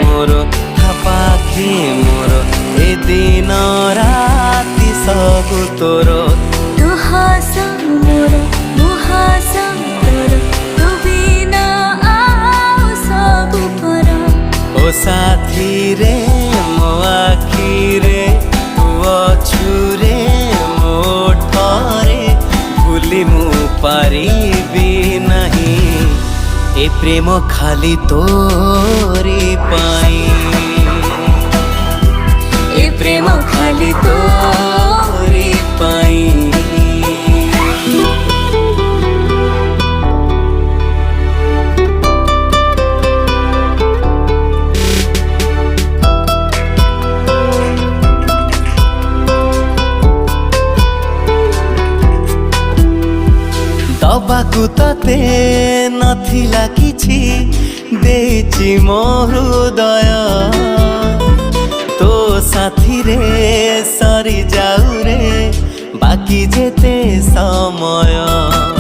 मोर था पाखे मोर ए दिन राति सबु तोर तू हास मोर मुहास तोर तू बिना आउ सबु पर ओ साथी रे मो आखी रे तू अछु रे मो ठरे भूली मु पारिबी नहीं ए प्रेम खाली तोरी पाई ए प्रेम खाली तोरी पाई दबाकु तते नथिला किछि देछि मो हृदय तो साथी रे सरी जाऊ रे बाकी जेते समय